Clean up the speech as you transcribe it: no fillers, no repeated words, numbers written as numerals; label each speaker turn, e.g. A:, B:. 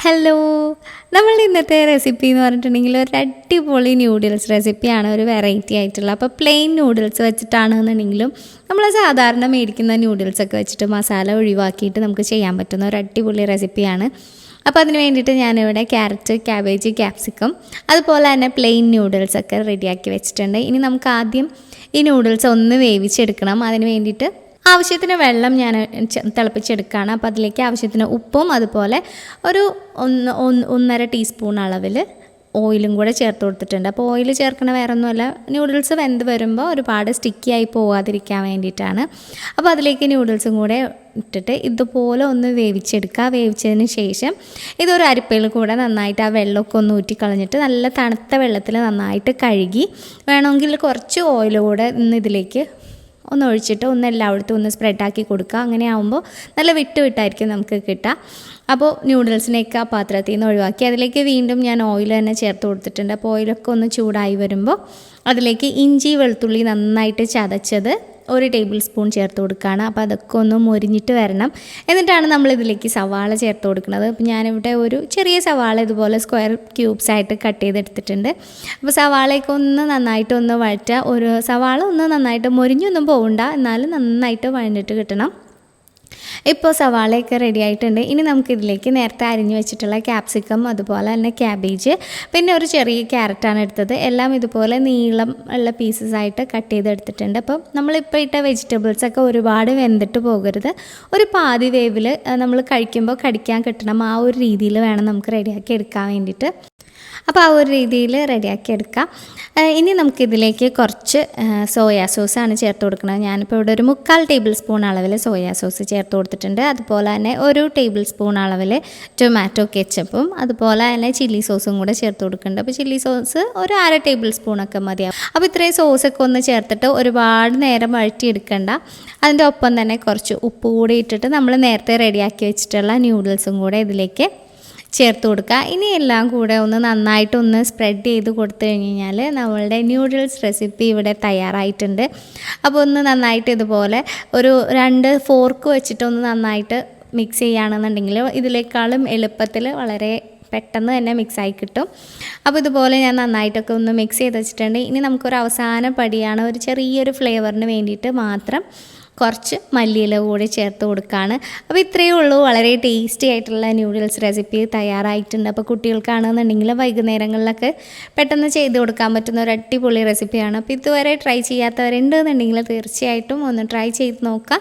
A: Hello, നമ്മളുടെ ഇന്നത്തെ recipe എന്ന് പറഞ്ഞിട്ടുണ്ടെങ്കിൽ ഒരു അടിപൊളി ന്യൂഡിൽസ് റെസിപ്പിയാണ്. ഒരു വെറൈറ്റി ആയിട്ടുള്ള. അപ്പോൾ പ്ലെയിൻ നൂഡിൽസ് വെച്ചിട്ടാണെന്നുണ്ടെങ്കിലും നമ്മൾ സാധാരണ മേടിക്കുന്ന ന്യൂഡിൽസൊക്കെ വെച്ചിട്ട് മസാല ഒഴിവാക്കിയിട്ട് നമുക്ക് ചെയ്യാൻ പറ്റുന്ന ഒരു അടിപൊളി റെസിപ്പിയാണ്. അപ്പോൾ അതിന് വേണ്ടിയിട്ട് ഞാനിവിടെ ക്യാരറ്റ്, ക്യാബേജ്, ക്യാപ്സിക്കം അതുപോലെ തന്നെ പ്ലെയിൻ നൂഡിൽസൊക്കെ റെഡിയാക്കി വെച്ചിട്ടുണ്ട്. ഇനി നമുക്ക് ആദ്യം ഈ നൂഡിൽസ് ഒന്ന് വേവിച്ചെടുക്കണം. അതിന് വേണ്ടിയിട്ട് ആവശ്യത്തിന് വെള്ളം ഞാൻ തിളപ്പിച്ചെടുക്കുകയാണ്. അപ്പോൾ അതിലേക്ക് ആവശ്യത്തിന് ഉപ്പും അതുപോലെ ഒരു 1.5 ടീസ്പൂൺ അളവിൽ ഓയിലും കൂടെ ചേർത്ത് കൊടുത്തിട്ടുണ്ട്. അപ്പോൾ ഓയിൽ ചേർക്കണ വേറെ ഒന്നുമല്ല, നൂഡിൽസ് വെന്ത് വരുമ്പോൾ ഒരുപാട് സ്റ്റിക്കി ആയി പോകാതിരിക്കാൻ വേണ്ടിയിട്ടാണ്. അപ്പോൾ അതിലേക്ക് നൂഡിൽസും കൂടെ ഇട്ടിട്ട് ഇതുപോലെ ഒന്ന് വേവിച്ചെടുക്കുക. വേവിച്ചതിന് ശേഷം ഇതൊരു അരിപ്പയിൽ കൂടെ നന്നായിട്ട് ആ വെള്ളമൊക്കെ ഒന്ന് ഊറ്റിക്കളഞ്ഞിട്ട് നല്ല തണുത്ത വെള്ളത്തിൽ നന്നായിട്ട് കഴുകി വേണമെങ്കിൽ കുറച്ച് ഓയിൽ കൂടെ ഇതിലേക്ക് ഒന്ന് ഒഴിച്ചിട്ട് ഒന്ന് എല്ലായിടത്തും ഒന്ന് സ്പ്രെഡാക്കി കൊടുക്കുക. അങ്ങനെ ആകുമ്പോൾ നല്ല വിട്ടായിരിക്കും നമുക്ക് കിട്ടുക. അപ്പോൾ നൂഡിൽസിനെയൊക്കെ ആ പാത്രത്തിൽ നിന്ന് ഒഴിവാക്കി അതിലേക്ക് വീണ്ടും ഞാൻ ഓയിൽ തന്നെ ചേർത്ത് കൊടുത്തിട്ടുണ്ട്. അപ്പോൾ ഓയിലൊക്കെ ഒന്ന് ചൂടായി വരുമ്പോൾ അതിലേക്ക് ഇഞ്ചി വെളുത്തുള്ളി നന്നായിട്ട് ചതച്ചത് 1 ടേബിൾ സ്പൂൺ ചേർത്ത് കൊടുക്കുകയാണ്. അപ്പോൾ അതൊക്കെ ഒന്ന് മൊരിഞ്ഞിട്ട് വരണം. എന്നിട്ടാണ് നമ്മളിതിലേക്ക് സവാള ചേർത്ത് കൊടുക്കുന്നത്. അപ്പോൾ ഞാനിവിടെ ഒരു ചെറിയ സവാള ഇതുപോലെ സ്ക്വയർ ക്യൂബ്സ് ആയിട്ട് കട്ട് ചെയ്തെടുത്തിട്ടുണ്ട്. അപ്പോൾ സവാളയൊക്കെ ഒന്ന് നന്നായിട്ടൊന്ന് വഴറ്റുക. ഒരു സവാള ഒന്ന് നന്നായിട്ട് മൊരിഞ്ഞൊന്നും പോകണ്ട, എന്നാലും നന്നായിട്ട് വഴഞ്ഞിട്ട് കിട്ടണം. ഇപ്പോൾ സവാളയൊക്കെ റെഡി ആയിട്ടുണ്ട്. ഇനി നമുക്കിതിലേക്ക് നേരത്തെ അരിഞ്ഞു വെച്ചിട്ടുള്ള ക്യാപ്സിക്കം അതുപോലെ തന്നെ ക്യാബേജ് പിന്നെ ഒരു ചെറിയ ക്യാരറ്റാണ് എടുത്തത്. എല്ലാം ഇതുപോലെ നീളം ഉള്ള പീസസ് ആയിട്ട് കട്ട് ചെയ്തെടുത്തിട്ടുണ്ട്. അപ്പം നമ്മളിപ്പോൾ ഇട്ട വെജിറ്റബിൾസൊക്കെ ഒരുപാട് വെന്തിട്ട് പോകരുത്. ഒരു പാതി വേവിൽ നമ്മൾ കഴിക്കുമ്പോൾ കടിക്കാൻ കിട്ടണം. ആ ഒരു രീതിയിൽ വേണം നമുക്ക് റെഡിയാക്കി എടുക്കാൻ വേണ്ടിയിട്ട്. അപ്പോൾ ആ ഒരു രീതിയിൽ റെഡിയാക്കി എടുക്കാം. ഇനി നമുക്കിതിലേക്ക് കുറച്ച് സോയാ സോസാണ് ചേർത്ത് കൊടുക്കുന്നത്. ഞാനിപ്പോൾ ഇവിടെ ഒരു 3/4 ടേബിൾ സ്പൂൺ അളവിൽ സോയാ സോസ് ചേർത്ത് കൊടുത്തിട്ടുണ്ട്. അതുപോലെ തന്നെ 1 ടേബിൾ സ്പൂൺ അളവിൽ ടൊമാറ്റോ കെച്ചപ്പും അതുപോലെ തന്നെ ചില്ലി സോസും കൂടെ ചേർത്ത് കൊടുക്കുന്നുണ്ട്. അപ്പോൾ ചില്ലി സോസ് ഒരു 1/2 ടേബിൾ സ്പൂണൊക്കെ മതിയാവും. അപ്പോൾ ഇത്രയും സോസൊക്കെ ഒന്ന് ചേർത്തിട്ട് ഒരുപാട് നേരം വഴറ്റിയെടുക്കണ്ട. അതിൻ്റെ ഒപ്പം തന്നെ കുറച്ച് ഉപ്പ് കൂടി ഇട്ടിട്ട് നമ്മൾ നേരത്തെ റെഡിയാക്കി വെച്ചിട്ടുള്ള നൂഡിൽസും കൂടെ ഇതിലേക്ക് ചേർത്ത് കൊടുക്കുക. ഇനി എല്ലാം കൂടെ ഒന്ന് നന്നായിട്ടൊന്ന് സ്പ്രെഡ് ചെയ്ത് കൊടുത്തു കഴിഞ്ഞാൽ നമ്മളുടെ ന്യൂഡിൽസ് റെസിപ്പി ഇവിടെ തയ്യാറായിട്ടുണ്ട്. അപ്പോൾ ഒന്ന് നന്നായിട്ട് ഇതുപോലെ ഒരു 2 ഫോർക്ക് വെച്ചിട്ടൊന്ന് നന്നായിട്ട് മിക്സ് ചെയ്യുകയാണെന്നുണ്ടെങ്കിൽ ഇതിനേക്കാളും എളുപ്പത്തിൽ വളരെ പെട്ടെന്ന് തന്നെ മിക്സായി കിട്ടും. അപ്പോൾ ഇതുപോലെ ഞാൻ നന്നായിട്ടൊക്കെ ഒന്ന് മിക്സ് ചെയ്ത് വെച്ചിട്ടുണ്ട്. ഇനി നമുക്കൊരു അവസാന പടിയാണ്, ഒരു ചെറിയൊരു ഫ്ലേവറിന് വേണ്ടിയിട്ട് മാത്രം കുറച്ച് മല്ലിയില കൂടി ചേർത്ത് കൊടുക്കുകയാണ്. അപ്പോൾ ഇത്രയേ ഉള്ളൂ. വളരെ ടേസ്റ്റി ആയിട്ടുള്ള ന്യൂഡിൽസ് റെസിപ്പി തയ്യാറായിട്ടുണ്ട്. അപ്പോൾ കുട്ടികൾക്കാണെന്നുണ്ടെങ്കിൽ വൈകുന്നേരങ്ങളിലൊക്കെ പെട്ടെന്ന് ചെയ്ത് കൊടുക്കാൻ പറ്റുന്ന ഒരു അടിപൊളി റെസിപ്പിയാണ്. അപ്പോൾ ഇതുവരെ ട്രൈ ചെയ്യാത്തവരുണ്ടെന്നുണ്ടെങ്കിൽ തീർച്ചയായിട്ടും ഒന്ന് ട്രൈ ചെയ്ത് നോക്കുക.